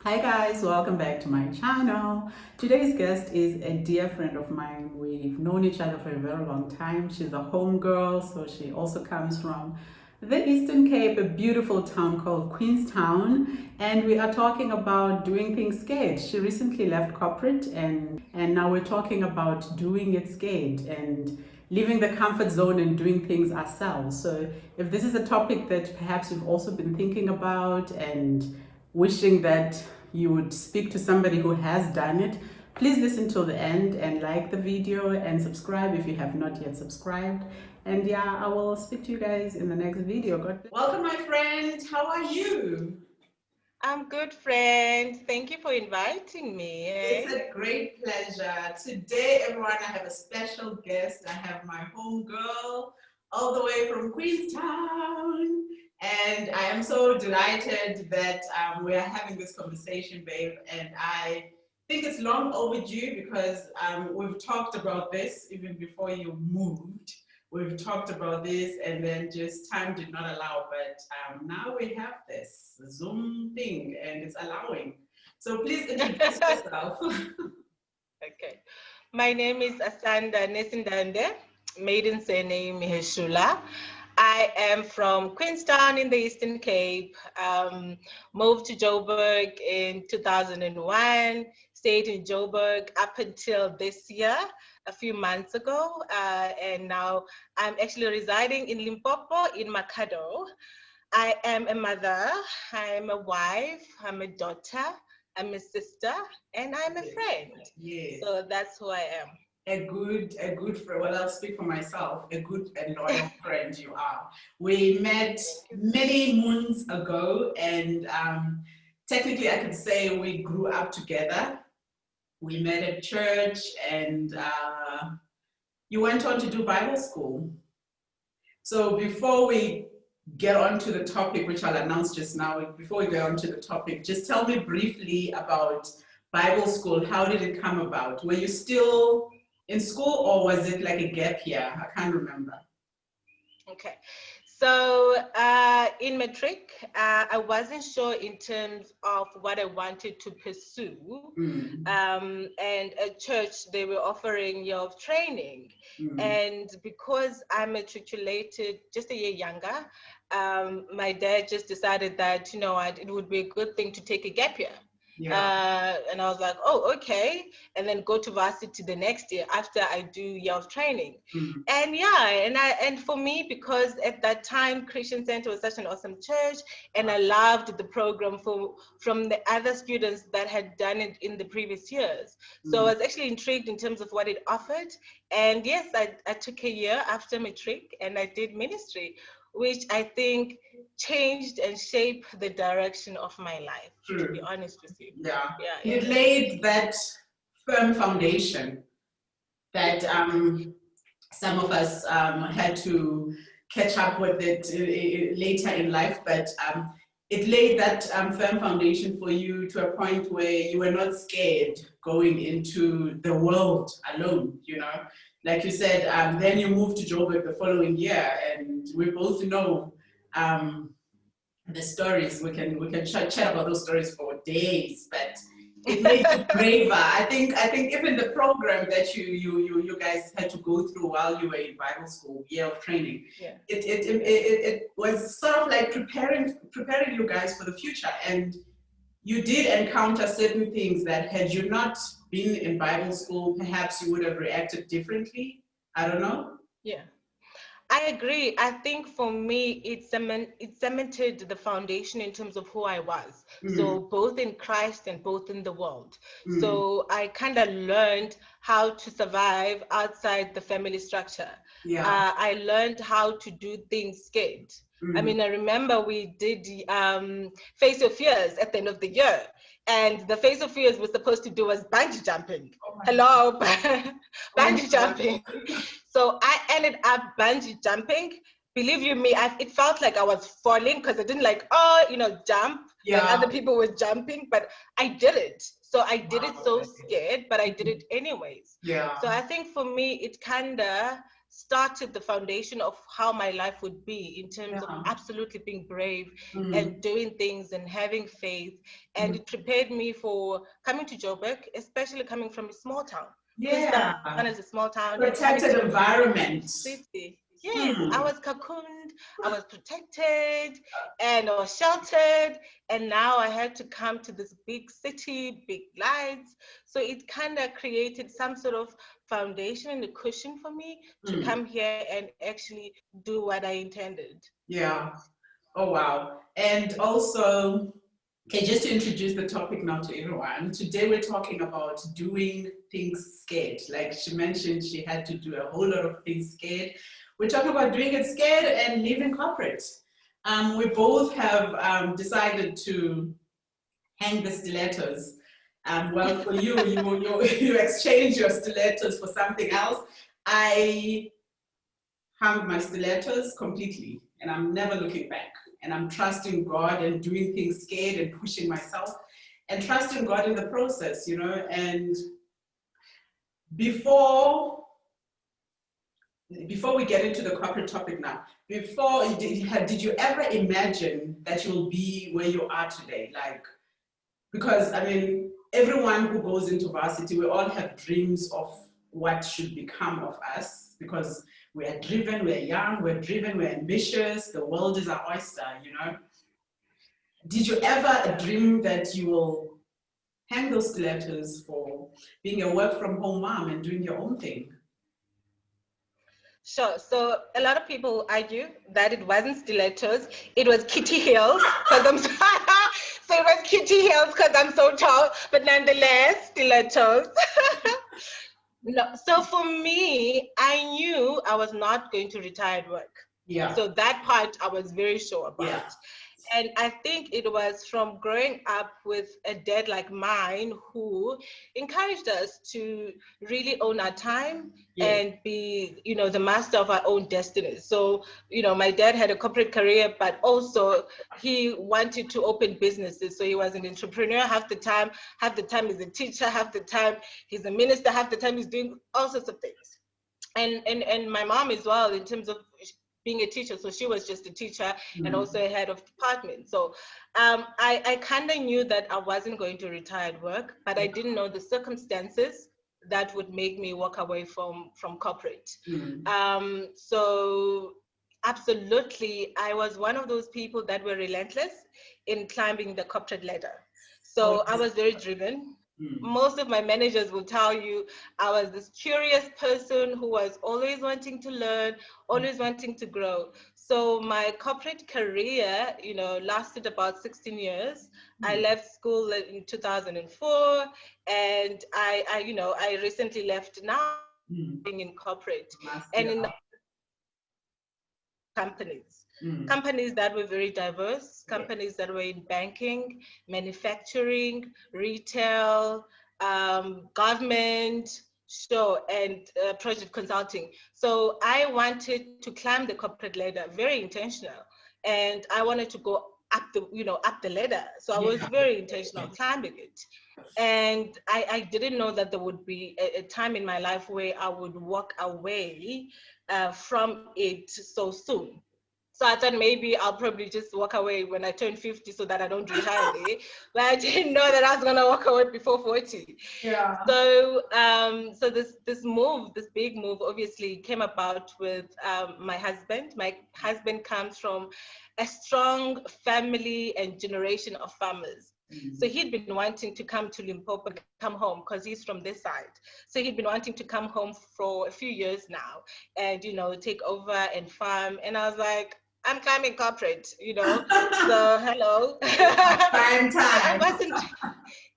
Hi guys, welcome back to my channel. Today's guest is a dear friend of mine. We've known each other for a very long time. She's a homegirl, so she also comes from the Eastern Cape, a beautiful town called Queenstown, and we are talking about doing things scared. She recently left corporate and now we're talking about doing it scared and leaving the comfort zone and doing things ourselves. So if this is a topic that perhaps you've also been thinking about and wishing that you would speak to somebody who has done it, please listen till the end and like the video and subscribe if you have not yet subscribed. And yeah, I will speak to you guys in the next video. God bless. Welcome, my friend. How are you? I'm good, friend. Thank you for inviting me. It's a great pleasure. Today, everyone, I have a special guest. I have my home girl all the way from Queenstown. And I am so delighted that we are having this conversation, babe. And I think it's long overdue because we've talked about this even before you moved. We've talked about this, and then just time did not allow. But now we have this Zoom thing, and it's allowing. So please introduce yourself. Okay. My name is Asanda Nesindande, maiden surname Heshula. I am from Queenstown in the Eastern Cape. Moved to Joburg in 2001, stayed in Joburg up until this year, a few months ago. And now I'm actually residing in Limpopo in Makado. I am a mother, I'm a wife, I'm a daughter, I'm a sister, and I'm a Yes. friend. Yes. So that's who I am. A good friend. Well, I'll speak for myself. A good and loyal friend you are. We met many moons ago, and technically, I could say we grew up together. We met at church, and you went on to do Bible school. So before we get on to the topic, which I'll announce just now, before we get on to the topic, just tell me briefly about Bible school. How did it come about? Were you still in school or was it like a gap year? I can't remember. Okay. So in matric, I wasn't sure in terms of what I wanted to pursue. And at church, they were offering year of training. And because I matriculated just a year younger, my dad just decided that, it would be a good thing to take a gap year. And I was like, oh, okay. And then go to varsity the next year after I do year of training. And yeah, and for me, because at that time Christian Center was such an awesome church, and I loved the program from the other students that had done it in the previous years. So I was actually intrigued in terms of what it offered. And yes, I took a year after matric and I did ministry, which I think changed and shaped the direction of my life, to be honest with you. Yeah. Yeah. It laid that firm foundation that some of us had to catch up with it later in life, but it laid that firm foundation for you to a point where you were not scared going into the world alone, Like you said, then you moved to Joburg the following year, and we both know the stories. We can chat about those stories for days, but it made you braver. I think even the program that you guys had to go through while you were in Bible school, year of training, it was sort of like preparing you guys for the future. And you did encounter certain things that had you not been in Bible school, perhaps you would have reacted differently. I don't know. Yeah. I agree. I think for me, it cemented the foundation in terms of who I was. So both in Christ and both in the world. So I kind of learned how to survive outside the family structure. I learned how to do things scared. I mean, I remember we did Face Your Fears at the end of the year. And the Face Your Fears was supposed to do was bungee jumping. Hello, bungee jumping. So I ended up bungee jumping. Believe you me, it felt like I was falling because I didn't jump when other people were jumping, but I did it. So I did it so scared, but I did it anyways. So I think for me, it kind of started the foundation of how my life would be in terms of absolutely being brave and doing things and having faith. And it prepared me for coming to Joburg, especially coming from a small town. Yeah. One is a small town. Protected environment. City. Yes, I was cocooned, I was protected, and I was sheltered, and now I had to come to this big city, big lights. So it kind of created some sort of foundation and a cushion for me to come here and actually do what I intended. Yeah. Oh, wow. And also, okay, just to introduce the topic now to everyone, today we're talking about doing things scared. Like she mentioned, she had to do a whole lot of things scared. We're talking about doing it scared and living corporate. We both have decided to hang the stilettos. Well, for you exchange your stilettos for something else. I hung my stilettos completely, and I'm never looking back. And I'm trusting God and doing things scared and pushing myself and trusting God in the process, you know. And before we get into the corporate topic now, did you ever imagine that you'll be where you are today? Like, because I mean, everyone who goes into varsity, we all have dreams of what should become of us, because we are driven, we're young, we're driven, we're ambitious, the world is our oyster, you know. Did you ever dream that you will hang those stilettos for being a work from home mom and doing your own thing? Sure. So a lot of people argue that it wasn't stilettos, it was kitty heels because I'm so it was kitty heels because I'm so tall, but nonetheless, stilettos. No, so for me, I knew I was not going to retire at work. Yeah. So that part I was very sure about. Yeah. And I think it was from growing up with a dad like mine who encouraged us to really own our time and be, you know, the master of our own destiny. So, you know, my dad had a corporate career, but also he wanted to open businesses. So he was an entrepreneur half the time he's a teacher, half the time he's a minister, half the time he's doing all sorts of things. And my mom as well, in terms of being a teacher, so she was just a teacher and also a head of department. So I kind of knew that I wasn't going to retire at work, but I didn't know the circumstances that would make me walk away from corporate. So absolutely, I was one of those people that were relentless in climbing the corporate ladder. So I was very driven. Most of my managers will tell you I was this curious person who was always wanting to learn, always wanting to grow. So my corporate career, you know, lasted about 16 years. I left school in 2004, and I recently left now in corporate and in companies. Companies that were very diverse, companies that were in banking, manufacturing, retail, government, and project consulting. So I wanted to climb the corporate ladder, very intentional, and I wanted to go up the ladder. So I was very intentional climbing it. And I didn't know that there would be a time in my life where I would walk away from it so soon. So I thought maybe I'll probably just walk away when I turn 50 so that I don't retire there. But I didn't know that I was gonna walk away before 40. Yeah. So so this big move obviously came about with my husband. My husband comes from a strong family and generation of farmers. So he'd been wanting to come to Limpopo, come home, because he's from this side. So he'd been wanting to come home for a few years now and, you know, take over and farm. And I was like, I'm climbing corporate, you know, so hello. Prime time. I wasn't,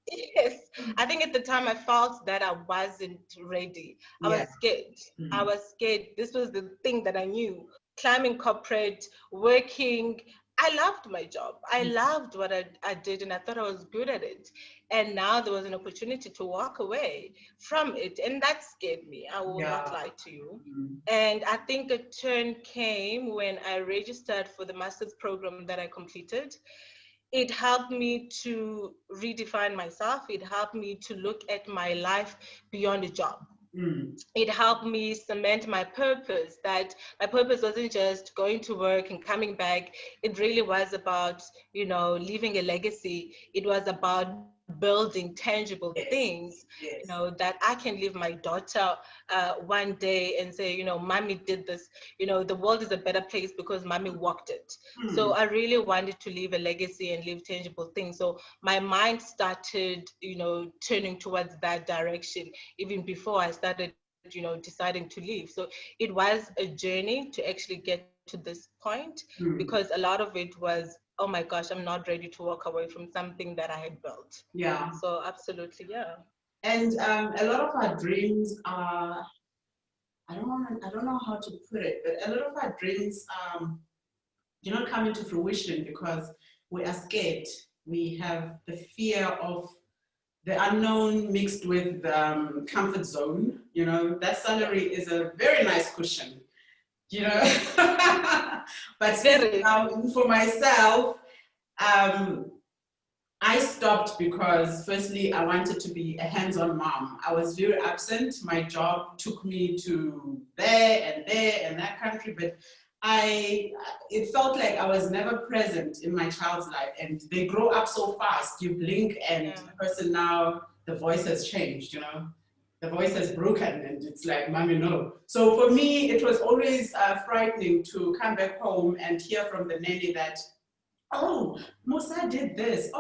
yes, I think at the time I felt that I wasn't ready. I was scared. I was scared. This was the thing that I knew. Climbing corporate, working. I loved my job. I loved what I did, and I thought I was good at it. And now there was an opportunity to walk away from it, and that scared me. I will not lie to you. And I think a turn came when I registered for the master's program that I completed. It helped me to redefine myself. It helped me to look at my life beyond a job. it helped me cement my purpose, that my purpose wasn't just going to work and coming back. It really was about, leaving a legacy. It was about building tangible Yes. things, Yes. that I can leave my daughter one day and say, mommy did this. The world is a better place because mommy walked it. So I really wanted to leave a legacy and leave tangible things. So my mind started, turning towards that direction even before I started, deciding to leave. So it was a journey to actually get to this point, because a lot of it was, oh my gosh, I'm not ready to walk away from something that I had built. Yeah. So absolutely, yeah. And a lot of our dreams are, I don't know how to put it, but a lot of our dreams do not come into fruition because we are scared. We have the fear of the unknown mixed with comfort zone. That salary is a very nice cushion, but for myself, I stopped because firstly, I wanted to be a hands-on mom. I was very absent. My job took me to there and that country, but it felt like I was never present in my child's life, and they grow up so fast. You blink and the person now, the voice has changed, the voice has broken, and it's like, mommy, no. So for me, it was always frightening to come back home and hear from the nanny that, oh, Musa did this,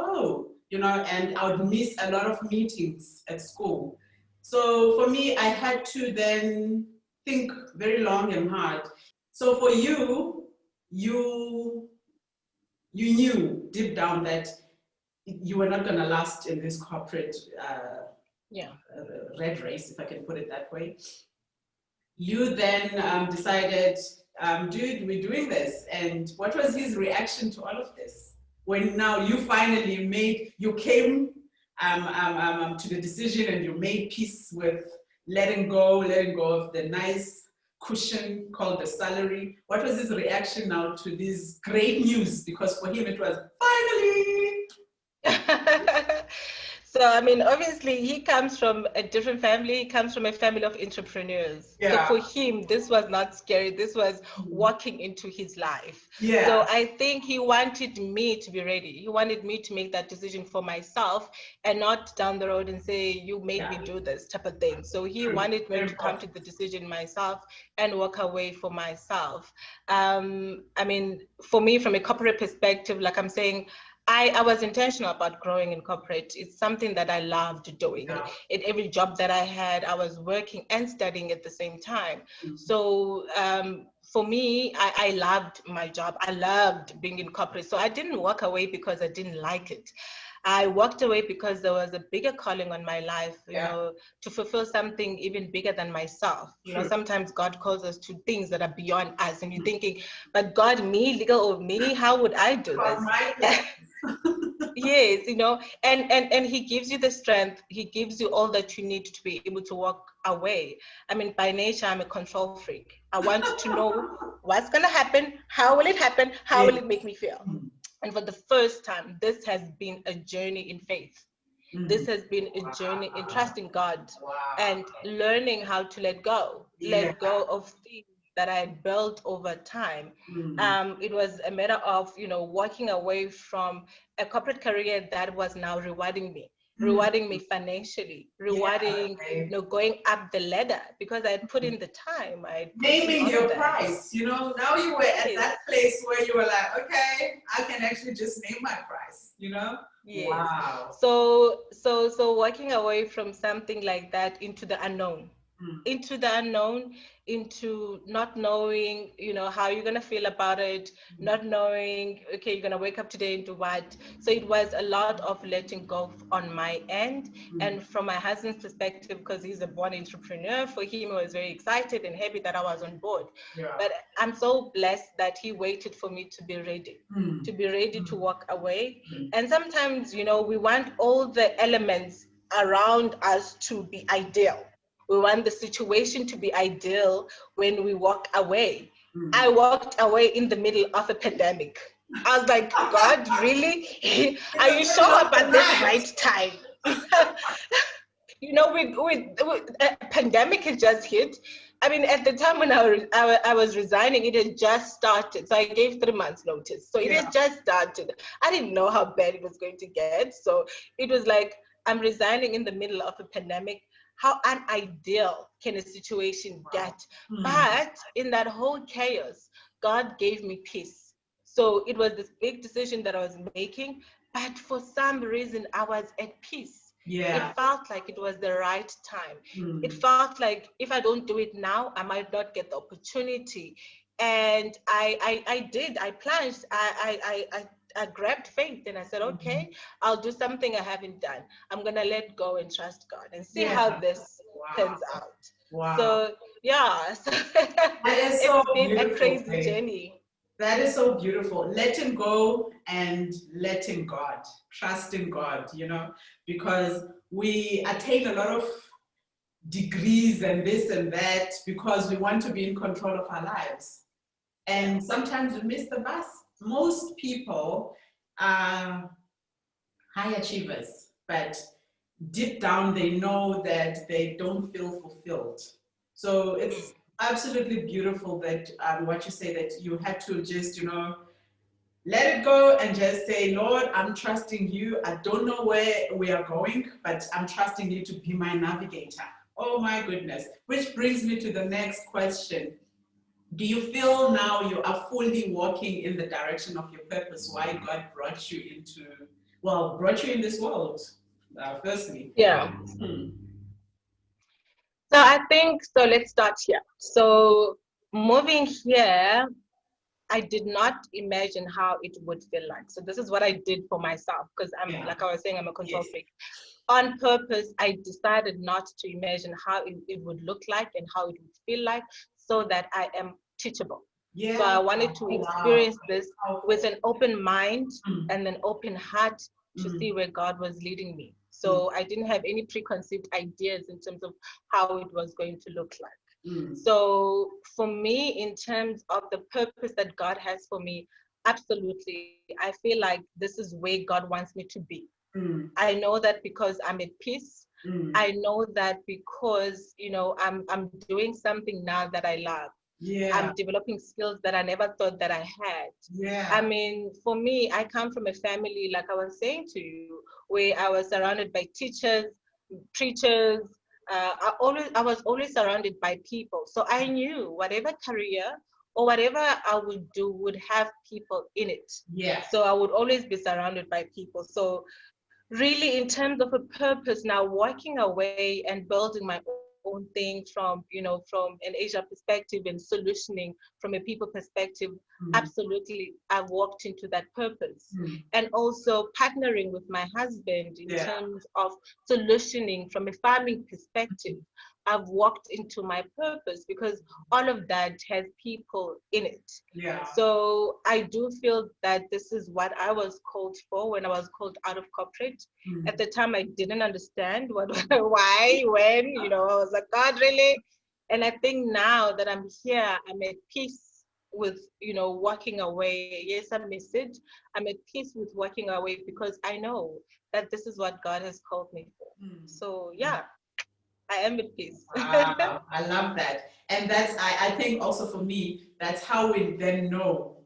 and I would miss a lot of meetings at school. So for me, I had to then think very long and hard. So for you, you knew deep down that you were not going to last in this corporate red race, if I can put it that way. You then decided, dude, we're doing this. And what was his reaction to all of this? When now you finally came to the decision and you made peace with letting go of the nice cushion called the salary. What was his reaction now to this great news? Because for him it was finally. So, I mean, obviously he comes from a different family. He comes from a family of entrepreneurs. Yeah. So for him, this was not scary. This was walking into his life. Yeah. So I think he wanted me to be ready. He wanted me to make that decision for myself and not down the road and say, you made me do this type of thing. So he wanted me to come to the decision myself and walk away for myself. I mean, for me, from a corporate perspective, like I'm saying, I was intentional about growing in corporate. It's something that I loved doing. Yeah. In every job that I had, I was working and studying at the same time. Mm-hmm. So for me, I loved my job. I loved being in corporate. So I didn't walk away because I didn't like it. I walked away because there was a bigger calling on my life, you know, to fulfill something even bigger than myself. You know, sometimes God calls us to things that are beyond us, and you're thinking, but God, me, legal of me, how would I do this? Yes, you know, and he gives you the strength. He gives you all that you need to be able to walk away. I mean, by nature, I'm a control freak. I want to know what's going to happen, how will it happen, how will it make me feel? And for the first time, this has been a journey in faith. This has been a journey in trusting God and learning how to let go of things that I had built over time. It was a matter of, you know, walking away from a corporate career that was now rewarding me financially, rewarding, you know, going up the ladder because I had put in the time. I naming your price, you know, now you were at that place where you were like, okay, I can actually just name my price, you know? Yes. Wow. So walking away from something like that into the unknown, into not knowing, you know, how you're going to feel about it, not knowing, okay, you're going to wake up today and do what. So it was a lot of letting go on my end. And from my husband's perspective, because he's a born entrepreneur, for him, he was very excited and happy that I was on board. But I'm so blessed that he waited for me to be ready, to walk away. And sometimes, you know, we want all the elements around us to be ideal. We want the situation to be ideal when we walk away. I walked away in the middle of a pandemic. I was like, God, really? Are you sure about this right time? with a pandemic had just hit. I mean, at the time when I was resigning, it had just started. So I gave 3 months notice. So it had just started. I didn't know how bad it was going to get. So it was like, I'm resigning in the middle of a pandemic. How unideal can a situation get? But in that whole chaos, God gave me peace. So it was this big decision that I was making, but for some reason I was at peace. Yeah. It felt like it was the right time. It felt like if I don't do it now, I might not get the opportunity. And I did. I plunged. I grabbed faith and I said, okay, I'll do something I haven't done. I'm gonna let go and trust God and see how this turns out. Wow. So yeah, so it's been a crazy journey. That is so beautiful. Letting go and letting God, trusting God, because we attain a lot of degrees and this and that because we want to be in control of our lives. And sometimes we miss the bus. Most people are high achievers, but deep down they know that they don't feel fulfilled. So it's absolutely beautiful that what you say, that you had to just, let it go and just say, Lord, I'm trusting you. I don't know where we are going, but I'm trusting you to be my navigator. Oh my goodness. Which brings me to the next question. Do you feel now you are fully walking in the direction of your purpose, why God brought you in this world, firstly? Yeah. So I think, so let's start here. So moving here, I did not imagine how it would feel like. So this is what I did for myself, because like I was saying, I'm a control freak. On purpose, I decided not to imagine how it would look like and how it would feel like, so that I am teachable. So I wanted to experience this with an open mind and an open heart to see where God was leading me. So I didn't have any preconceived ideas in terms of how it was going to look like. So for me, in terms of the purpose that God has for me, absolutely, I feel like this is where God wants me to be. I know that because I'm at peace. I know that because, I'm doing something now that I love. I'm developing skills that I never thought that I had. I mean, for me, I come from a family, like I was saying to you, where I was surrounded by teachers, preachers. I was always surrounded by people. So I knew whatever career or whatever I would do would have people in it. So I would always be surrounded by people. So really, in terms of a purpose, now walking away and building my own thing from an Asia perspective and solutioning from a people perspective, absolutely, I've walked into that purpose. And also partnering with my husband in terms of solutioning from a farming perspective, I've walked into my purpose because all of that has people in it. So I do feel that this is what I was called for when I was called out of corporate. At the time, I didn't understand why, when, I was like, God, really? And I think now that I'm here, I'm at peace with, walking away. Yes, I miss it. I'm at peace with walking away because I know that this is what God has called me for. So yeah, I am at peace. Wow, I love that. And that's, I think also for me, that's how we then know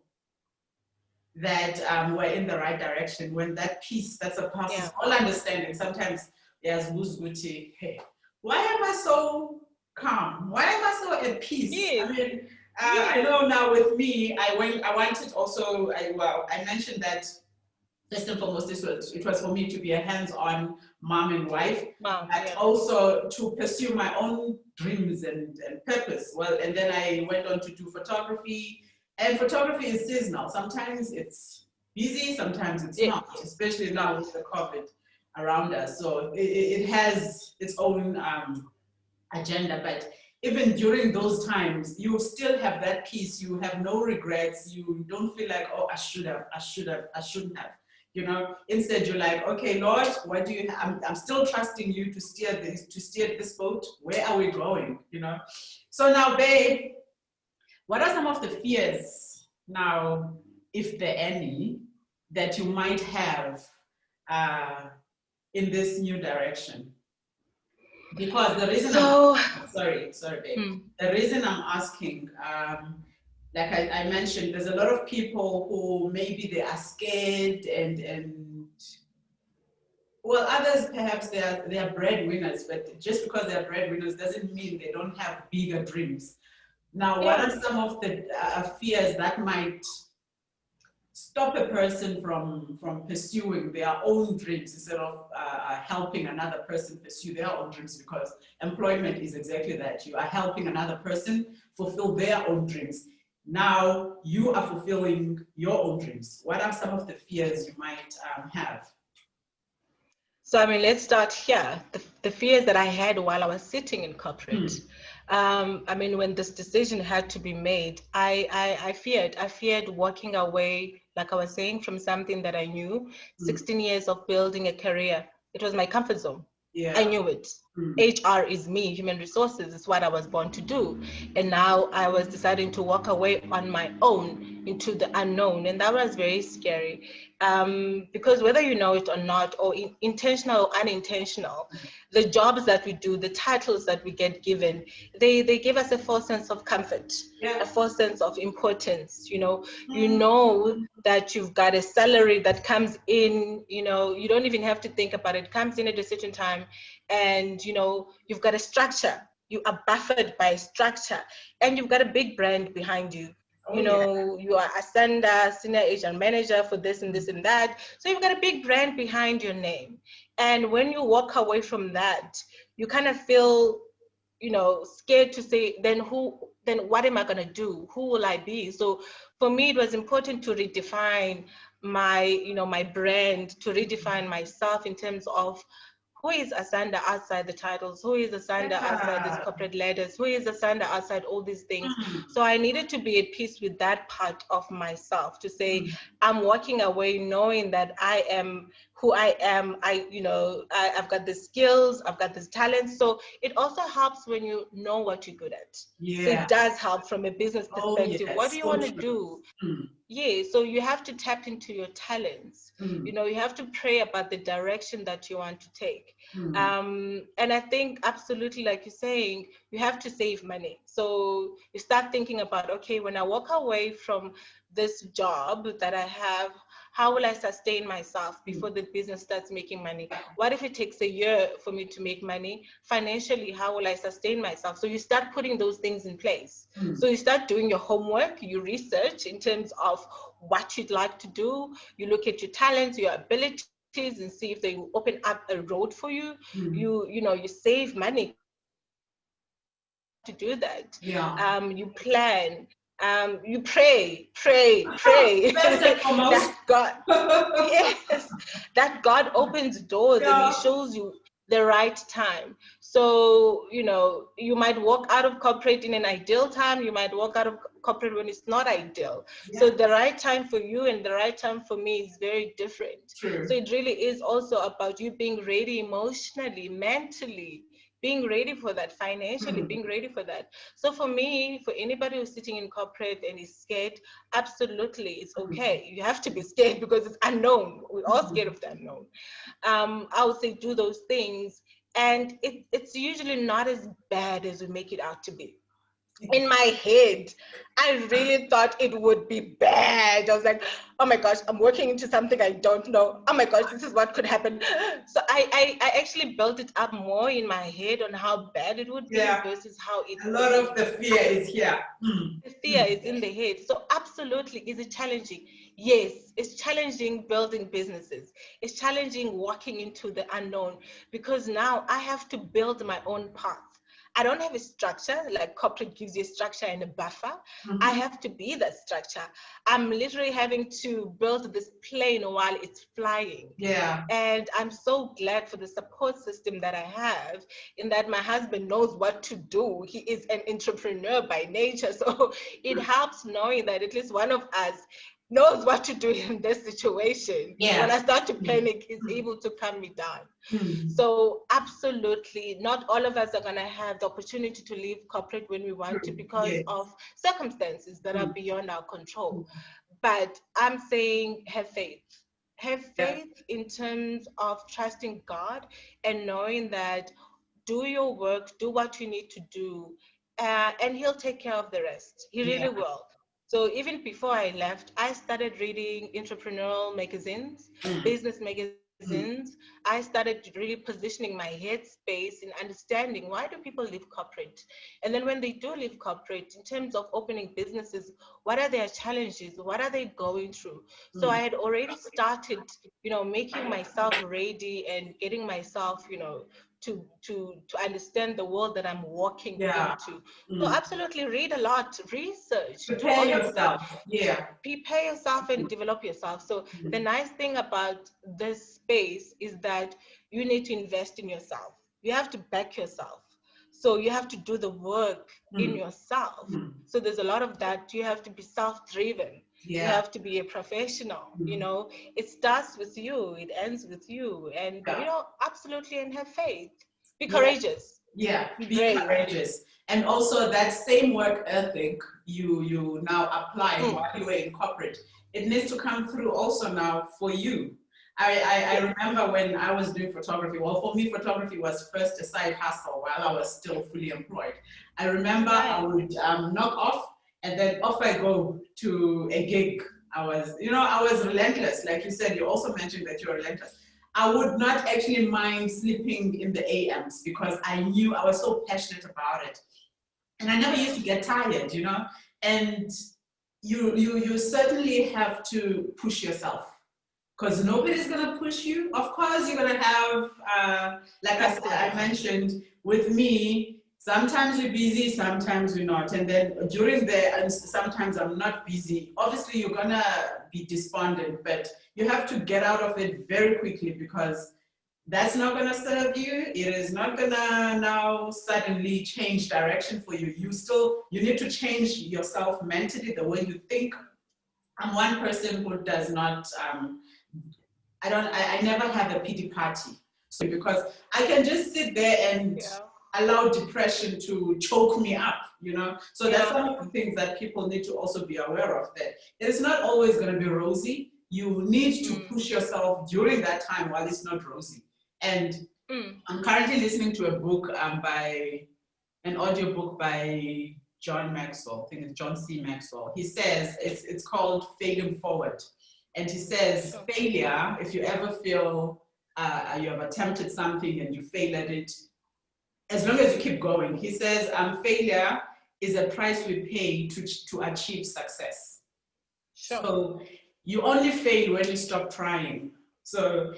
that we're in the right direction, when that peace that surpasses all understanding. Sometimes there's Guti, hey, why am I so calm? Why am I so at peace? I mean, I know now with me, I wanted also, I mentioned that first and foremost, it was for me to be a hands-on mom and wife, but also to pursue my own dreams and purpose. Well, and then I went on to do photography, and photography is seasonal. Sometimes it's busy, sometimes it's not, especially now with the COVID around us. So it has its own agenda, but even during those times, you still have that peace. You have no regrets. You don't feel like, oh, I shouldn't have. Instead you're like, okay, Lord, what do you have? I'm still trusting you to steer this boat. Where are we going? So now, babe, what are some of the fears now, if there are any, that you might have in this new direction? Because the reason So, sorry, babe. The reason I'm asking, like I mentioned, there's a lot of people who maybe they are scared and well, others perhaps they are breadwinners, but just because they are breadwinners doesn't mean they don't have bigger dreams. Now, what are some of the fears that might stop a person from pursuing their own dreams instead of helping another person pursue their own dreams? Because employment is exactly that. You are helping another person fulfill their own dreams. Now you are fulfilling your own dreams. What are some of the fears you might have? So, I mean, let's start here. The fears that I had while I was sitting in corporate. I mean, when this decision had to be made, I feared walking away, like I was saying, from something that I knew, 16 years of building a career. It was my comfort zone. Yeah. I knew it. HR is me, human resources is what I was born to do. And now I was deciding to walk away on my own into the unknown. And that was very scary. Because whether you know it or not, or intentional or unintentional, the jobs that we do, the titles that we get given, they give us a false sense of comfort, a false sense of importance. You know that you've got a salary that comes in, you don't even have to think about it. It comes in at a certain time, and you've got a structure. You are buffered by a structure, and you've got a big brand behind you. You are a senior agent manager for this and this and that. So you've got a big brand behind your name. And when you walk away from that, you kind of feel, scared to say, then what am I going to do? Who will I be? So for me, it was important to redefine my brand, to redefine myself in terms of who is Asanda outside the titles, who is Asanda outside these corporate ladders, who is Asanda outside all these things. So I needed to be at peace with that part of myself, to say I'm walking away knowing that I am who I am. I've got the skills, I've got this talent. So it also helps when you know what you're good at. Yeah. So it does help from a business perspective. Yes. What do you want to do? Yeah, so you have to tap into your talents. You have to pray about the direction that you want to take. And I think absolutely, like you're saying, you have to save money. So you start thinking about, okay, when I walk away from this job that I have, how will I sustain myself before the business starts making money? What if it takes a year for me to make money? Financially, how will I sustain myself? So you start putting those things in place. So you start doing your homework, you research in terms of what you'd like to do, you look at your talents, your abilities, and see if they will open up a road for you. You save money to do that. You plan. You pray that God, yes, that God opens doors and He shows you the right time. So you might walk out of corporate in an ideal time. You might walk out of corporate when it's not ideal. So the right time for you and the right time for me is very different. True. So it really is also about you being ready emotionally, mentally, being ready for that, financially, being ready for that. So for me, for anybody who's sitting in corporate and is scared, absolutely, it's okay. You have to be scared because it's unknown. We're all scared of the unknown. I would say do those things. And it's usually not as bad as we make it out to be. In my head, I really thought it would be bad. I was like, oh my gosh, I'm working into something I don't know. Oh my gosh, this is what could happen. So I actually built it up more in my head on how bad it would be versus how it a lot of the fear is here. The fear is in the head. So absolutely, is it challenging? Yes, it's challenging building businesses. It's challenging walking into the unknown, because now I have to build my own path. I don't have a structure like corporate gives you a structure and a buffer. I have to be that structure. I'm literally having to build this plane while it's flying. And I'm so glad for the support system that I have, in that my husband knows what to do. He is an entrepreneur by nature. So it helps knowing that at least one of us knows what to do in this situation. When I start to panic, he's able to calm me down. So absolutely, not all of us are going to have the opportunity to leave corporate when we want to, because of circumstances that are beyond our control. But I'm saying have faith. Have faith in terms of trusting God and knowing that do your work, do what you need to do, and he'll take care of the rest. He really Yeah. will. So even before I left, I started reading entrepreneurial magazines, business magazines. I started really positioning my headspace in understanding, why do people leave corporate? And then when they do leave corporate, in terms of opening businesses, what are their challenges? What are they going through? So I had already started, making myself ready and getting myself, to understand the world that I'm walking Yeah. into. So absolutely read a lot, research, do Prepare all of that. yourself. Yeah. Prepare yourself and develop yourself. So the nice thing about this space is that you need to invest in yourself. You have to back yourself. So you have to do the work in yourself. So there's a lot of that. You have to be self-driven. You Yeah. have to be a professional. It starts with you, it ends with you. And absolutely, and have faith. Be courageous. Yeah, Be be brave. courageous. And also that same work ethic you now apply while you were in corporate, it needs to come through also now for you. I remember when I was doing photography, well, for me, photography was first a side hustle while I was still fully employed. I remember I would knock off, and then off I go to a gig. I was relentless. Like you said, you also mentioned that you're relentless. I would not actually mind sleeping in the AMs because I knew I was so passionate about it. And I never used to get tired, and you certainly have to push yourself, because nobody's going to push you. Of course, you're going to have, like I mentioned, with me, sometimes we're busy, sometimes we're not. And then sometimes I'm not busy. Obviously, you're going to be despondent, but you have to get out of it very quickly, because that's not going to serve you. It is not going to now suddenly change direction for you. You need to change yourself mentally, the way you think. I'm one person who does not, I never have a pity party. So because I can just sit there and allow depression to choke me up, So that's some of the things that people need to also be aware of, that it's not always going to be rosy. You need to push yourself during that time while it's not rosy. And I'm currently listening to a book an audiobook by John Maxwell. I think it's John C. Maxwell. He says it's called Failing Forward. And he says, failure, if you ever feel you have attempted something and you fail at it, as long as you keep going, he says, failure is a price we pay to achieve success. Sure. So you only fail when you stop trying. So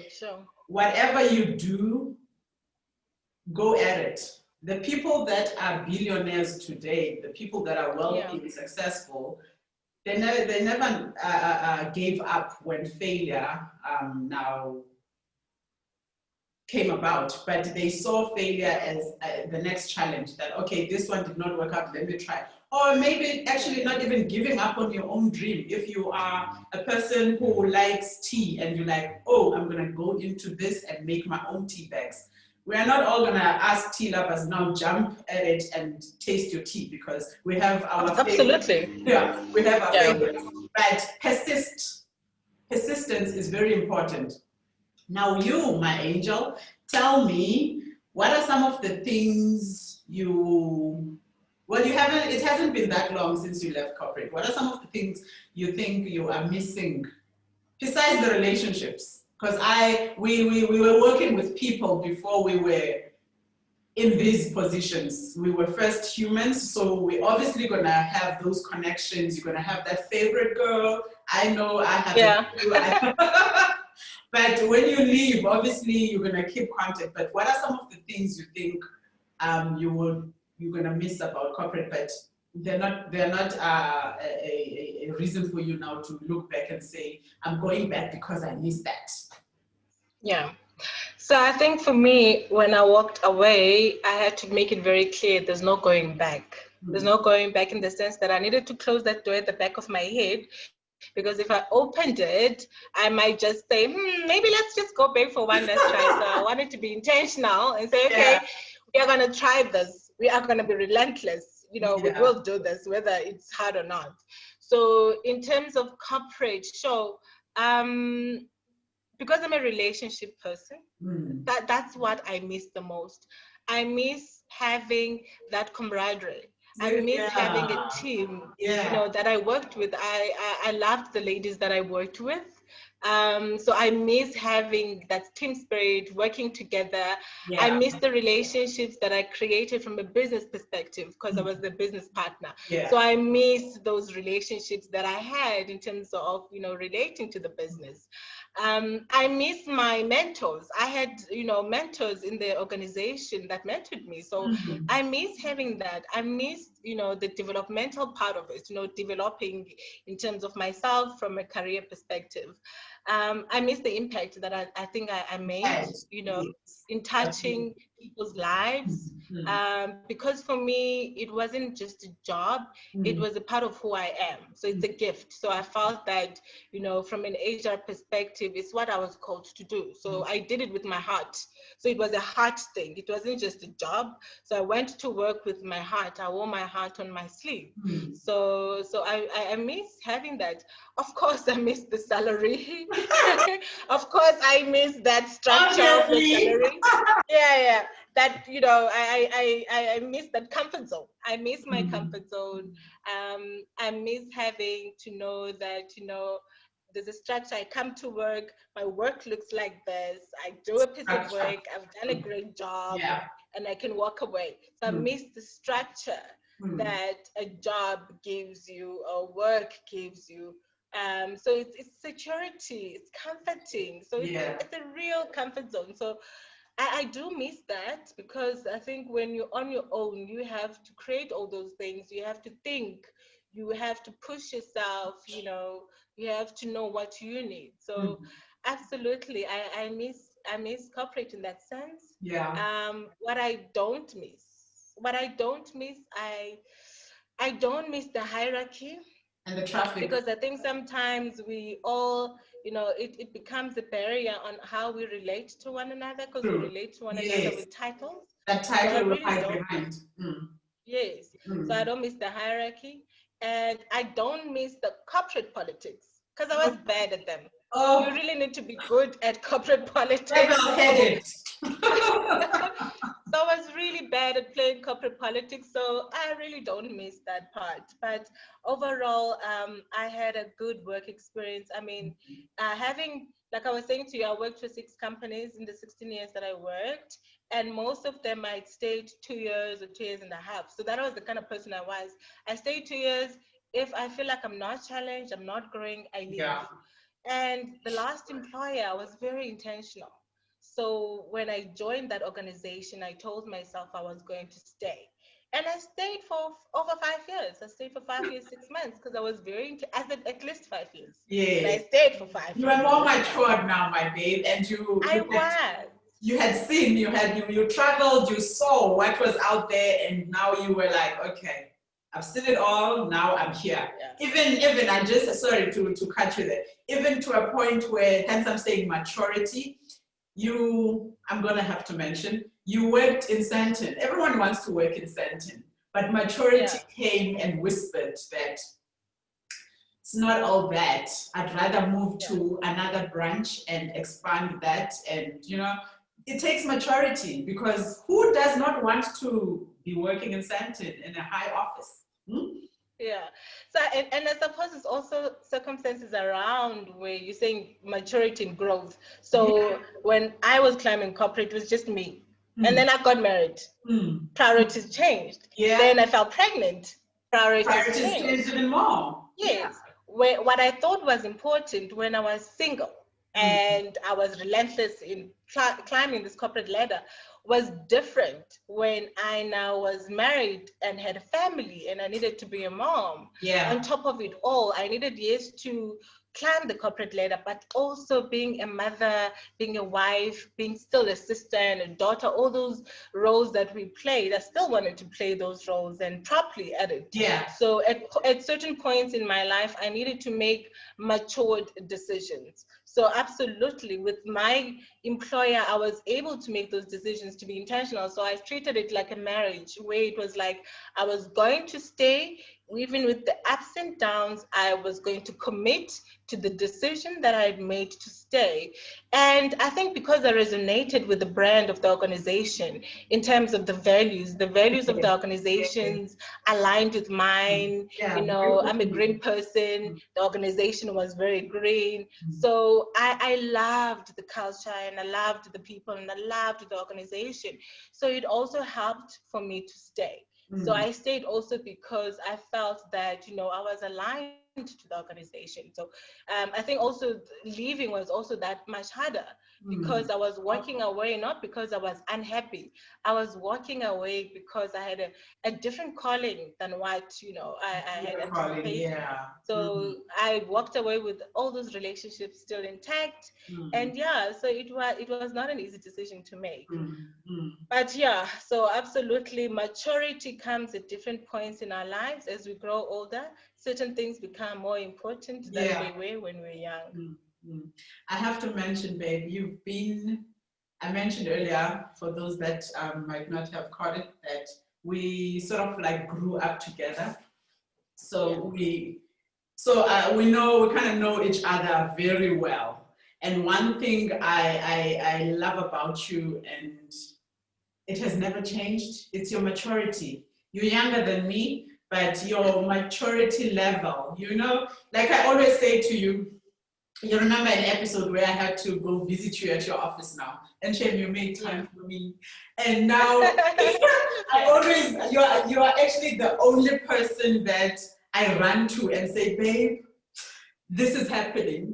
whatever you do, go at it. The people that are billionaires today, the people that are wealthy and successful, they never gave up when failure now came about, but they saw failure as the next challenge, that, okay, this one did not work out, let me try. Or maybe actually not even giving up on your own dream. If you are a person who likes tea and you're like, oh, I'm gonna go into this and make my own tea bags. We are not all gonna ask tea lovers now jump at it and taste your tea, because we have our absolutely. Yeah, we have our favorites. But persistence is very important. Now you, my angel, tell me, what are some of the things it hasn't been that long since you left corporate. What are some of the things you think you are missing besides the relationships? Because we were working with people before we were in these positions. We were first humans, so we're obviously gonna have those connections. You're gonna have that favorite girl. I know I have But when you leave, obviously you're gonna keep contact. But what are some of the things you think you're gonna miss about corporate, but they're not a reason for you now to look back and say, I'm going back because I miss that? Yeah. So I think for me, when I walked away, I had to make it very clear there's no going back. There's no going back, in the sense that I needed to close that door at the back of my head, because if I opened it, I might just say, maybe let's just go back for one last try. So I wanted to be intentional and say, okay, we are going to try this. We are going to be relentless. We will do this, whether it's hard or not. So in terms of corporate, because I'm a relationship person, that's what I miss the most. I miss having that camaraderie. I miss having a team, that I worked with. I loved the ladies that I worked with. So I miss having that team spirit, working together. I miss the relationships that I created from a business perspective because I was the business partner. So I miss those relationships that I had in terms of, relating to the business. I miss my mentors. I had, mentors in the organization that mentored me. So I miss having that. I miss, the developmental part of it, developing in terms of myself from a career perspective. I miss the impact that I think I made, in touching people's lives. Because for me, it wasn't just a job, it was a part of who I am. So it's a gift. So I felt that, from an HR perspective, it's what I was called to do. So I did it with my heart. So it was a heart thing. It wasn't just a job. So I went to work with my heart. I wore my heart on my sleeve. So I miss having that. Of course, I miss the salary. Of course, I miss that structure of the salary. Yeah. That, I miss that comfort zone. I miss my comfort zone. I miss having to know that, there's a structure. I come to work, my work looks like this. I do a piece of work, I've done a great job, and I can walk away. So I miss the structure that a job gives you or work gives you. So it's security, it's comforting. So it's a real comfort zone. So I do miss that, because I think when you're on your own, you have to create all those things. You have to think, you have to push yourself, you have to know what you need. So absolutely, I miss corporate in that sense. What I don't miss, I don't miss the hierarchy and the traffic, because I think sometimes we all, it becomes a barrier on how we relate to one another, because we relate to one another with titles. That title will hide behind. Yes. So I don't miss the hierarchy, and I don't miss the corporate politics, because I was bad at them. You really need to be good at corporate politics. Level-headed. So I was really bad at playing corporate politics, so I really don't miss that part. But overall, I had a good work experience. I mean, having, like I was saying to you, I worked for 6 companies in the 16 years that I worked, and most of them I stayed 2 years or 2 years and a half. So that was the kind of person I was. I stayed 2 years. If I feel like I'm not challenged, I'm not growing, I leave. And the last employer, I was very intentional. So when I joined that organization, I told myself I was going to stay. And I stayed for over 5 years. I stayed for 5 years, 6 months, because I was I said at least 5 years. Yeah. But I stayed for 5 years. You are more matured now, my babe, and you had seen, you traveled, you saw what was out there, and now you were like, okay, I've seen it all, now I'm here. Even I just, sorry to cut you there, even to a point where, hence I'm saying maturity, I'm gonna have to mention, you worked in Sandton. Everyone wants to work in Sandton, but maturity came and whispered that it's not all that. I'd rather move to another branch and expand that. And, it takes maturity, because who does not want to be working in Sandton in a high office? Yeah. So, and I suppose it's also circumstances around where you're saying maturity and growth. So when I was climbing corporate, it was just me. And then I got married. Priorities changed. Then I fell pregnant. Priorities changed even more. Yes. What I thought was important when I was single and I was relentless in climbing this corporate ladder was different when I now was married and had a family and I needed to be a mom. On top of it all, I needed to climb the corporate ladder, but also being a mother, being a wife, being still a sister and a daughter, all those roles that we played, I still wanted to play those roles and properly at it. So at certain points in my life, I needed to make matured decisions. So absolutely, with my employer, I was able to make those decisions to be intentional. So I treated it like a marriage, where it was like I was going to stay even with the ups and downs, I was going to commit to the decision that I had made to stay. And I think because I resonated with the brand of the organization in terms of the values of the organizations aligned with mine. You know, I'm a green person. The organization was very green. So I loved the culture, and I loved the people, and I loved the organization. So it also helped for me to stay. So I stayed also because I felt that, you know, I was aligned to the organization. So I think also leaving was also that much harder because I was walking away, not because I was unhappy. I was walking away because I had a different calling than what, you know, I had anticipated. So I walked away with all those relationships still intact. And yeah, so it was not an easy decision to make. But yeah, so absolutely, maturity comes at different points in our lives. As we grow older, certain things become more important than they were when we were young. I have to mention, babe, I mentioned earlier, for those that might not have caught it, that we sort of like grew up together. So we kind of know each other very well. And one thing I love about you, and it has never changed, it's your maturity. You're younger than me, but your maturity level, you know, like I always say to you, you remember an episode where I had to go visit you at your office now, and Shem, you made time for me. And now you are actually the only person that I run to and say, babe, this is happening.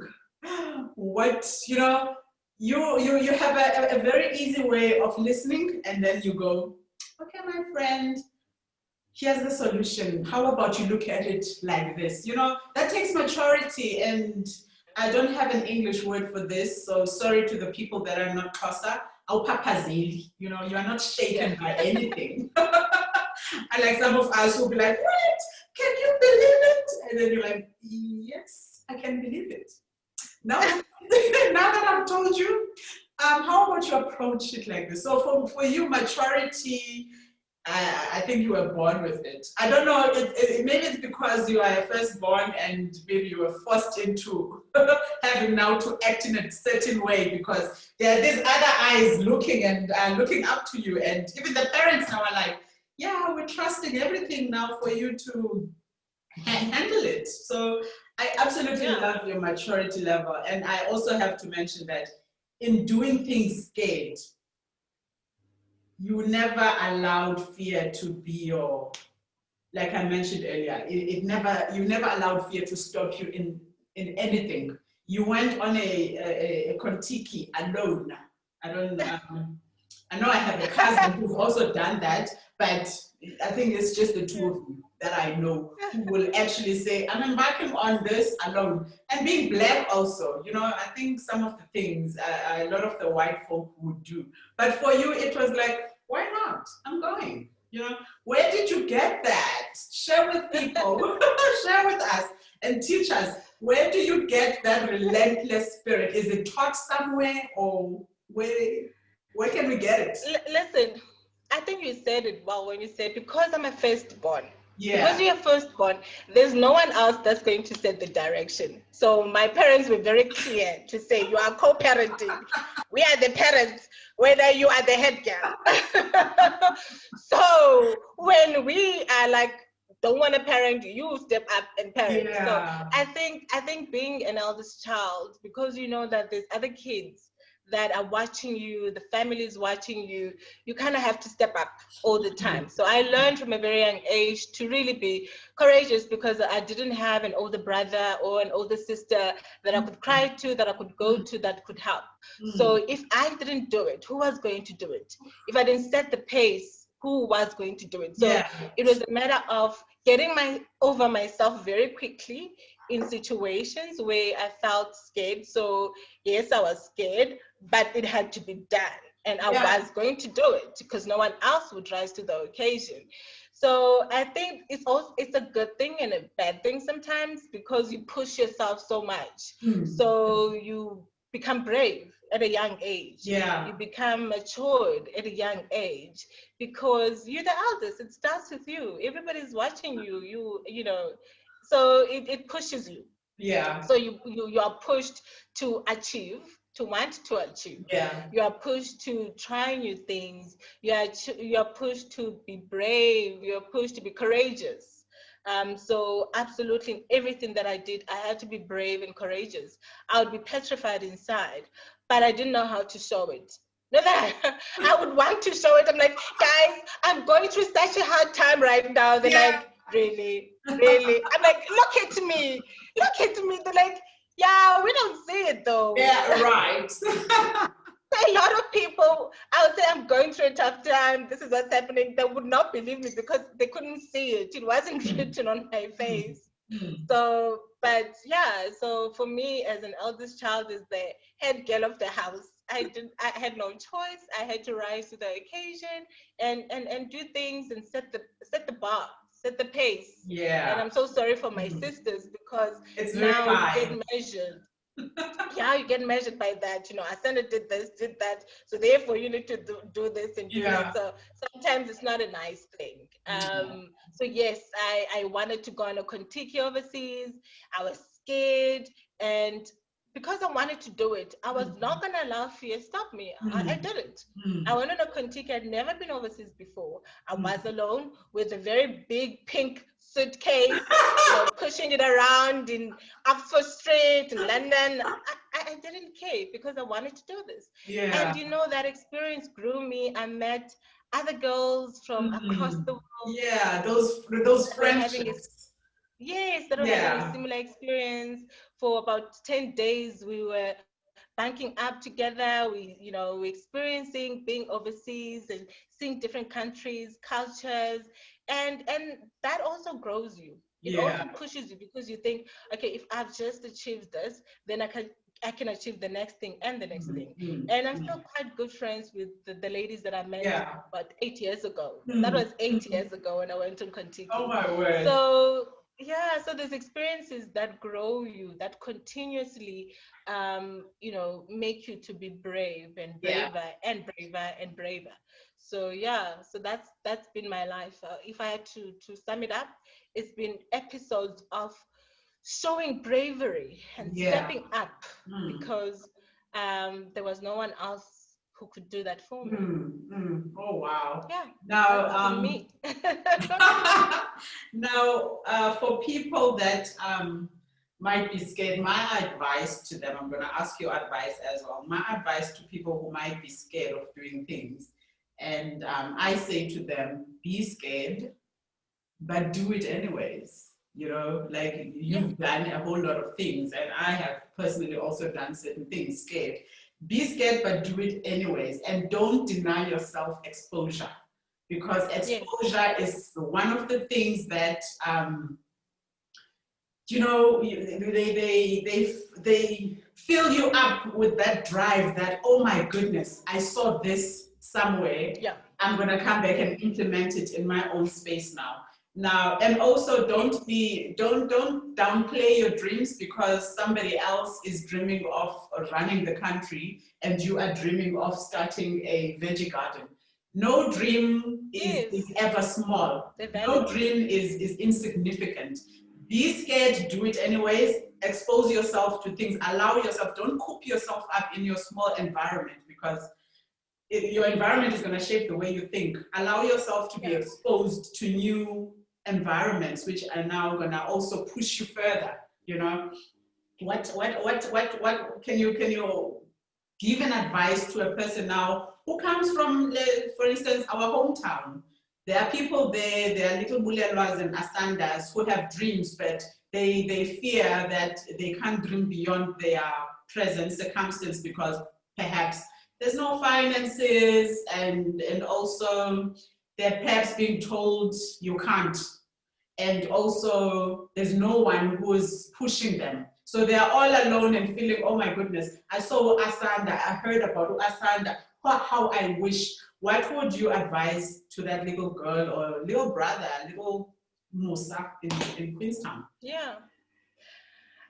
What, you know, you have a very easy way of listening, and then you go, okay, my friend, here's the solution. How about you look at it like this? You know, that takes maturity, and I don't have an English word for this, so sorry to the people that are not Xhosa. Awuphaphazeli, you know, you are not shaken by anything. Unlike some of us will be like, what? Can you believe it? And then you're like, yes, I can believe it. Now, now that I've told you, how about you approach it like this? So for you, maturity, I think you were born with it. I don't know, maybe it's because you are firstborn and maybe you were forced into having now to act in a certain way because there are these other eyes looking and looking up to you. And even the parents now are like, yeah, we're trusting everything now for you to handle it. So I absolutely love your maturity level. And I also have to mention that in doing things scared, you never allowed fear to be your, like I mentioned earlier, you never allowed fear to stop you in anything. You went on a Kontiki alone. I don't know. I know I have a cousin who's also done that, but I think it's just the two of you that I know who will actually say, I'm embarking on this alone. And being Black also, you know, I think some of the things a lot of the white folk would do. But for you, it was like, why not? I'm going. You know, where did you get that? Share with people, share with us and teach us. Where do you get that relentless spirit? Is it taught somewhere, or where can we get it? Listen, I think you said it well when you said, because I'm a firstborn. Yeah. Because you're firstborn, there's no one else that's going to set the direction. So my parents were very clear to say, you are co-parenting. We are the parents, whether you are the head girl. So when we are like, don't want to parent, you step up and parent. Yeah. So I think being an eldest child, because you know that there's other kids that are watching you, the family is watching you, you kind of have to step up all the time. So I learned from a very young age to really be courageous, because I didn't have an older brother or an older sister that I could cry to, that I could go to, that could help. So if I didn't do it, who was going to do it? If I didn't set the pace, who was going to do it? So it was a matter of getting over myself very quickly in situations where I felt scared. So yes, I was scared, but it had to be done. And I was going to do it because no one else would rise to the occasion. So I think it's a good thing and a bad thing sometimes, because you push yourself so much. So you become brave at a young age. Yeah. You become matured at a young age because you're the eldest. It starts with you. Everybody's watching you. You know, so it pushes you. Yeah. So you are pushed to achieve, to want to achieve. Yeah. You are pushed to try new things. You are pushed to be brave. You are pushed to be courageous. So absolutely in everything that I did, I had to be brave and courageous. I would be petrified inside, but I didn't know how to show it. No, that I would want to show it. I'm like, guys, I'm going through such a hard time right now. They're Yeah. like, really, really? I'm like, look at me. They're like, yeah, we don't see it though. Yeah, right. A lot of people, I would say I'm going through a tough time. This is what's happening. They would not believe me because they couldn't see it. It wasn't written on my face. So, but yeah, so for me as an eldest child is the head girl of the house. I had no choice. I had to rise to the occasion and do things and set the bar, set the pace. Yeah. And I'm so sorry for my sisters because It's very now high. you get measured. Yeah, you get measured by that. You know, Asanda did this, did that. So therefore you need to do this and do that. So sometimes it's not a nice thing. So yes, I wanted to go on a Kontiki overseas. I was scared, and because I wanted to do it, I was not going to allow fear stop me. I did it. I went on a Kontiki. I'd never been overseas before. I was alone with a very big pink suitcase, you know, pushing it around in Oxford Street in London. I didn't care because I wanted to do this. Yeah. And you know, that experience grew me. I met other girls from across the world. Yeah, those friendships. Yes, that were having a similar experience. For about 10 days, we were banking up together. We're experiencing being overseas and seeing different countries, cultures, and that also grows you. It also pushes you because you think, okay, if I've just achieved this, then I can achieve the next thing and the next thing. And I'm still quite good friends with the ladies that I met about 8 years ago. That was 8 years ago when I went to Kontiki. Oh my word. So yeah, so there's experiences that grow you, that continuously, make you to be brave and braver and braver and braver. So yeah, so that's been my life. If I had to sum it up, it's been episodes of showing bravery and stepping up because there was no one else who could do that for me. Oh wow. Yeah. Now me. now for people that might be scared, my advice to them, I'm going to ask your advice as well. My advice to people who might be scared of doing things, and I say to them, be scared, but do it anyways. You know, like you've done a whole lot of things, and I have personally also done certain things scared. Be scared, but do it anyways, and don't deny yourself exposure, because exposure is one of the things that they fill you up with that drive that, oh my goodness, I saw this somewhere. I'm gonna come back and implement it in my own space now. And also don't downplay your dreams because somebody else is dreaming of running the country and you are dreaming of starting a veggie garden. No dream is ever small. No dream is insignificant. Be scared, do it anyways, expose yourself to things, allow yourself, don't coop yourself up in your small environment because your environment is going to shape the way you think. Allow yourself to be exposed to new environments, which are now going to also push you further. You know, what can you give an advice to a person now who comes from, for instance, our hometown? There are people there are little Bulelwas and Asandas who have dreams, but they fear that they can't dream beyond their present circumstance because perhaps there's no finances and also they're perhaps being told you can't. And also there's no one who is pushing them. So they are all alone and feeling, oh my goodness, I saw Asanda, I heard about Asanda, how I wish. What would you advise to that little girl or little brother, little Musa in Queenstown? Yeah.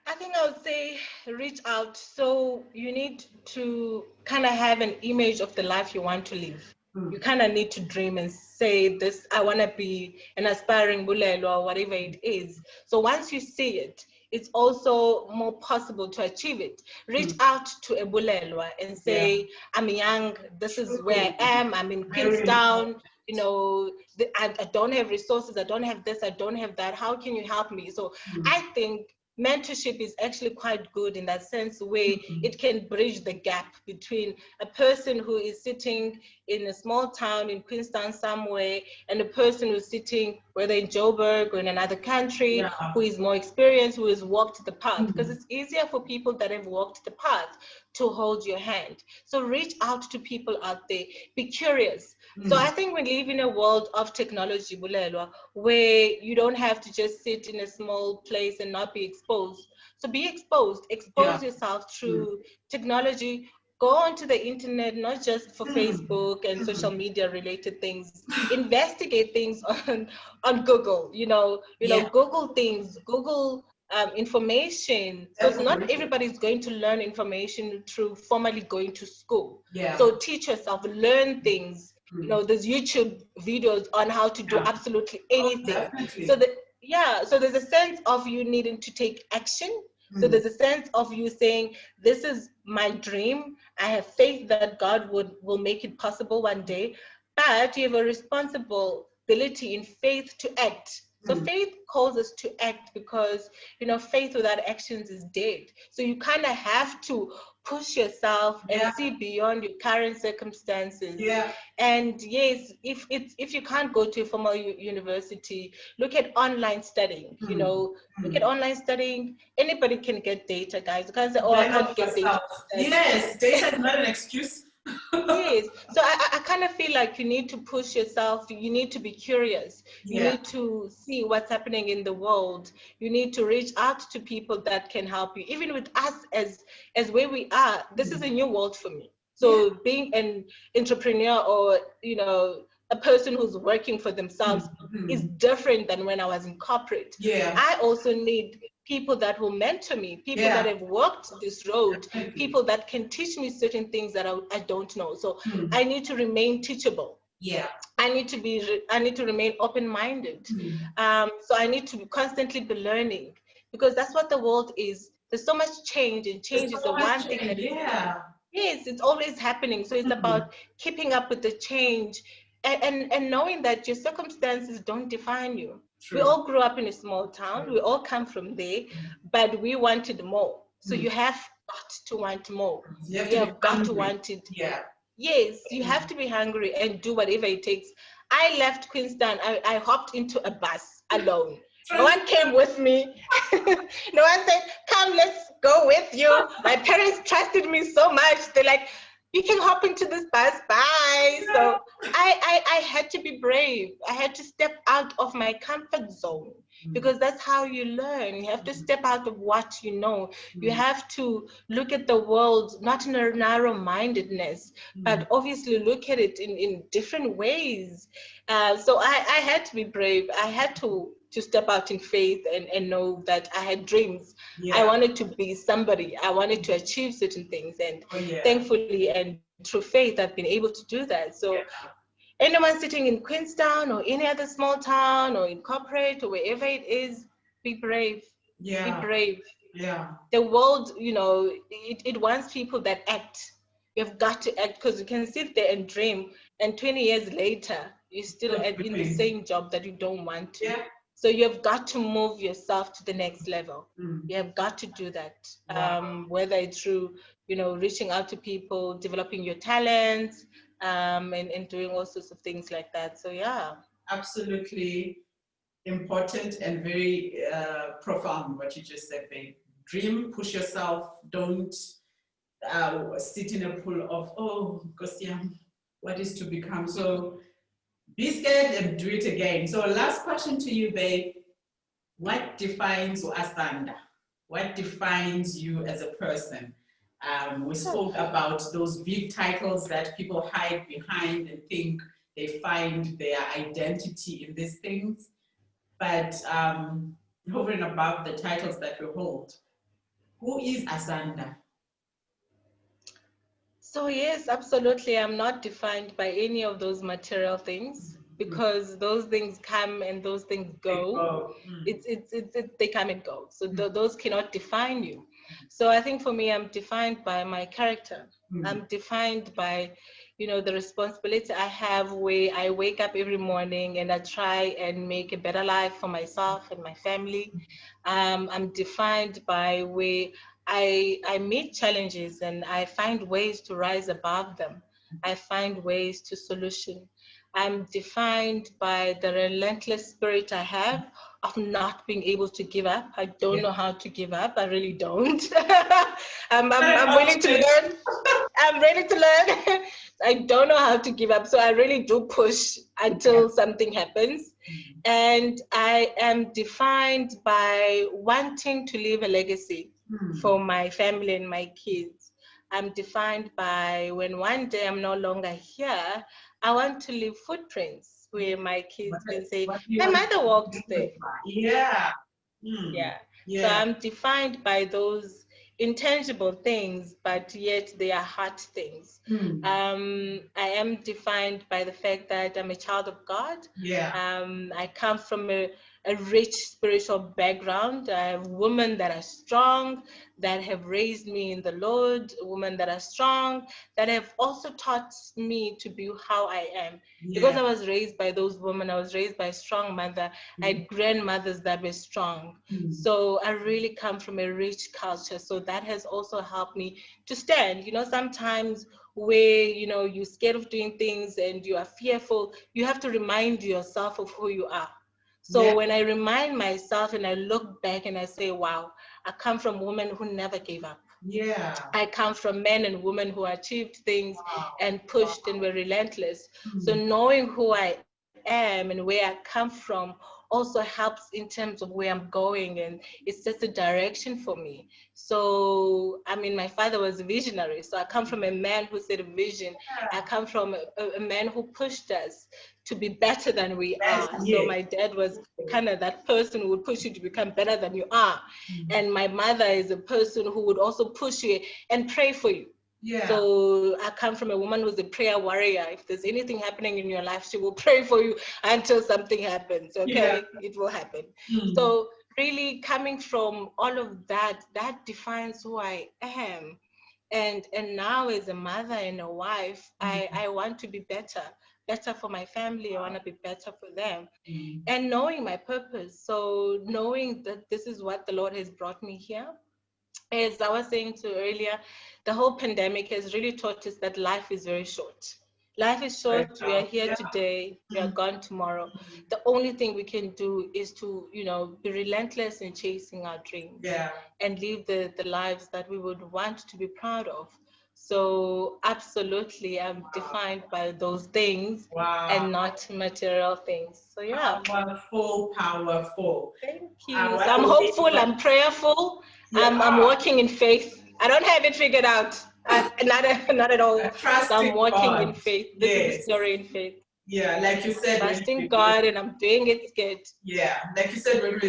I think I would say reach out. So you need to kind of have an image of the life you want to live. You kind of need to dream and say this, I want to be an aspiring Bulelo or whatever it is. So once you see it, it's also more possible to achieve it. Reach out to a Bulelwa and say, I'm young, this is where I am, I'm in Queenstown, you know, I don't have resources, I don't have this, I don't have that. How can you help me? So I think mentorship is actually quite good in that sense, where it can bridge the gap between a person who is sitting in a small town in Queenstown somewhere and a person who's sitting whether in Joburg or in another country, who is more experienced, who has walked the path, because it's easier for people that have walked the path to hold your hand. So reach out to people out there, be curious. So I think we live in a world of technology, Bulelwa, where you don't have to just sit in a small place and not be exposed. So be exposed, expose yourself through technology. Go onto the internet, not just for Facebook and social media related things. Investigate things on Google, Google things, Google information, because not everybody's going to learn information through formally going to school. So teach yourself, learn things. There's YouTube videos on how to do absolutely anything. So there's a sense of you needing to take action. So there's a sense of you saying, this is my dream. I have faith that God will make it possible one day, but you have a responsibility in faith to act. So faith calls us to act because, faith without actions is dead. So you kind of have to push yourself and see beyond your current circumstances. And yes, if you can't go to a formal university, look at online studying. Look at online studying. Anybody can get data, guys. You can't say, oh, I can't get data. Yes, data is not an excuse. Yes. So I kind of feel like you need to push yourself. You need to be curious. You need to see what's happening in the world. You need to reach out to people that can help you. Even with us as where we are, this is a new world for me. So being an entrepreneur or, a person who's working for themselves is different than when I was in corporate. I also need people that will mentor me, people that have walked this road, people that can teach me certain things that I don't know. So I need to remain teachable. I need to remain open-minded. So I need to constantly be learning, because that's what the world is. There's so much change, and change is the one thing that yes, it's always happening. So it's about keeping up with the change and knowing that your circumstances don't define you. We all grew up in a small town. We all come from there, but we wanted more. So you have got to want more. You have got to want it. Yes, you have to be hungry and do whatever it takes. I left Queenstown. I hopped into a bus alone. No one came with me. No one said, come, let's go with you. My parents trusted me so much. They're like, you can hop into this bus, bye. So I had to be brave. I had to step out of my comfort zone, because that's how you learn. You have to step out of what you know. You have to look at the world, not in a narrow-mindedness, but obviously look at it in different ways. So I had to be brave. I had to step out in faith and know that I had dreams. I wanted to be somebody. I wanted to achieve certain things. And thankfully and through faith, I've been able to do that. So anyone sitting in Queenstown or any other small town or in corporate or wherever it is, be brave. Be brave. The world, it wants people that act. You've got to act, because you can sit there and dream, and 20 years later, you're still in the same job that you don't want to. So you've got to move yourself to the next level. You have got to do that, whether it's through, reaching out to people, developing your talents, and doing all sorts of things like that. So absolutely important and very profound what you just said, babe. Dream, push yourself. Don't sit in a pool of, oh, what is to become? So be scared and do it again. So last question to you, babe. What defines Asanda? What defines you as a person? We spoke about those big titles that people hide behind and think they find their identity in these things. But over and above the titles that we hold, Who is Asanda? So yes, absolutely. I'm not defined by any of those material things because those things come and those things go. They come and go. So those cannot define you. So I think for me, I'm defined by my character. I'm defined by, the responsibility I have where I wake up every morning and I try and make a better life for myself and my family. I'm defined by where I meet challenges and I find ways to rise above them. I find ways to solution. I'm defined by the relentless spirit I have of not being able to give up. I don't know how to give up. I really don't. I'm willing to learn. I'm ready to learn. I don't know how to give up. So I really do push until something happens. And I am defined by wanting to leave a legacy for my family and my kids. I'm defined by when one day I'm no longer here, I want to leave footprints where my kids can say, my mother walked there. Yeah. Yeah. So I'm defined by those intangible things, but yet they are heart things. I am defined by the fact that I'm a child of God. I come from a rich spiritual background. I have women that are strong, that have raised me in the Lord, women that are strong, that have also taught me to be how I am. Because I was raised by those women, I was raised by a strong mother. I had grandmothers that were strong. So I really come from a rich culture. So that has also helped me to stand. Sometimes where, you're scared of doing things and you are fearful, you have to remind yourself of who you are. So when I remind myself and I look back and I say, wow, I come from women who never gave up. I come from men and women who achieved things and pushed and were relentless. So knowing who I am and where I come from also helps in terms of where I'm going, and it sets a direction for me. So, my father was a visionary. So I come from a man who set a vision. I come from a man who pushed us to be better than we are. So my dad was kind of that person who would push you to become better than you are. And my mother is a person who would also push you and pray for you. So I come from a woman who's a prayer warrior. If there's anything happening in your life, she will pray for you until something happens. Okay, it will happen. So really coming from all of that defines who I am. And now as a mother and a wife, I want to be better for my family. I want to be better for them. And knowing my purpose. So knowing that this is what the Lord has brought me here. As I was saying to earlier, the whole pandemic has really taught us that life is very short. Life is short. We are here today. We are gone tomorrow. The only thing we can do is to, be relentless in chasing our dreams and live the lives that we would want to be proud of. So absolutely, I'm defined by those things and not material things. So yeah. Powerful. Thank you. So I'm hopeful. I'm prayerful. I'm walking in faith. I don't have it figured out. Not at all. So I'm walking in faith. This is a story in faith. Like you said, trusting God, and I'm doing it good. Like you said, when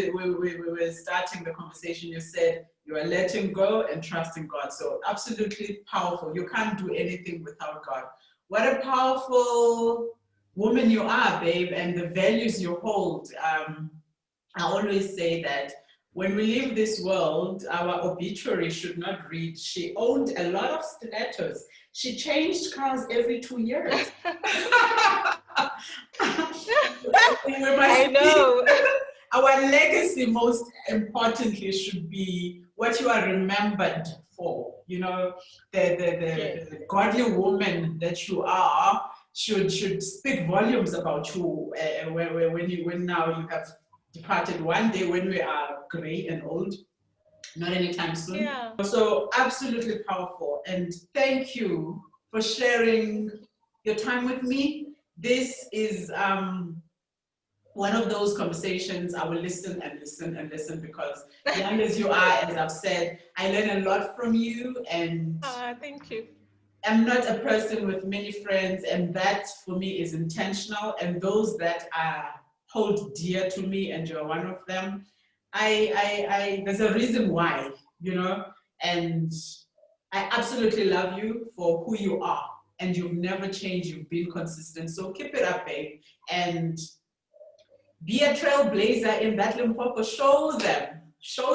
we were starting the conversation, you said you are letting go and trusting God. So absolutely powerful. You can't do anything without God. What a powerful woman you are, babe, and the values you hold. I always say that when we leave this world, our obituary should not read, she owned a lot of stilettos. She changed cars every 2 years. I know. Our legacy, most importantly, should be what you are remembered for. The godly woman that you are should speak volumes about you when now you have departed one day when we are gray and old, not anytime soon. So absolutely powerful, and thank you for sharing your time with me. This is one of those conversations I will listen and listen and listen, because young as you are, as I've said, I learn a lot from you, and thank you. I'm not a person with many friends, and that for me is intentional, and those that hold dear to me, and you're one of them. There's a reason why, And I absolutely love you for who you are. And you've never changed. You've been consistent. So keep it up, babe. And be a trailblazer in that Limpopo. Show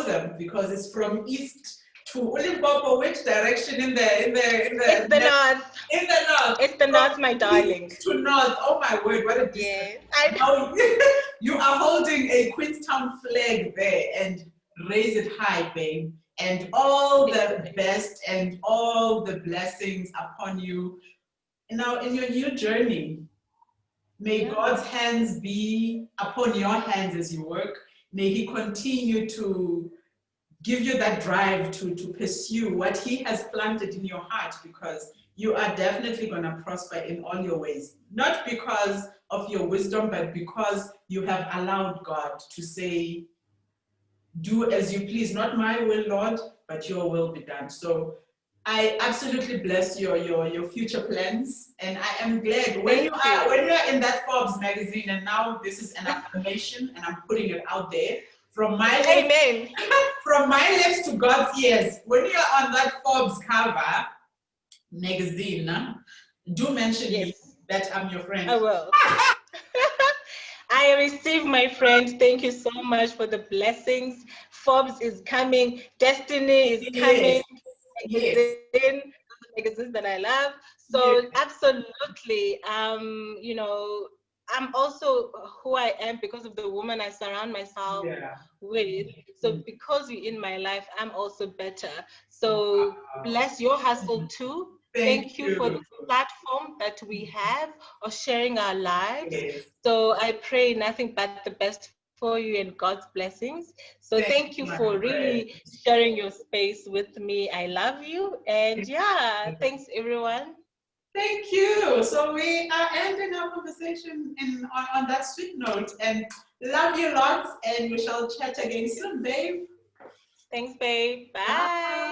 them, because it's from east to Limpopo. Which direction in the It's the north. in the north? It's the north, my darling. East to north. Oh my word! What a distance. Yes, I know. Now, you are holding a Queenstown flag there, and raise it high, babe. And all the best and all the blessings upon you. Now, in your new journey, may God's hands be upon your hands as you work. May He continue to give you that drive to pursue what He has planted in your heart, because you are definitely going to prosper in all your ways. Not because of your wisdom, but because you have allowed God to say, do as you please, not my will, Lord, but your will be done. So I absolutely bless your future plans, and I am glad when you are in that Forbes magazine, and now this is an affirmation, and I'm putting it out there from my lips, Amen. from my lips to God's ears. When you're on that Forbes cover magazine, do mention me that I'm your friend. I will. I receive, my friend. Thank you so much for the blessings. Forbes is coming. Destiny is coming. Yes. The magazines that I love. So absolutely, you know, I'm also who I am because of the woman I surround myself with. So because you're in my life, I'm also better. So bless your hustle too. Thank you for this platform that we have of sharing our lives. Yes. So I pray nothing but the best for you and God's blessings. So thank you for really sharing your space with me. I love you. And thanks everyone. Thank you. So we are ending our conversation on that sweet note, and love you lots, and we shall chat again soon, babe. Thanks, babe. Bye.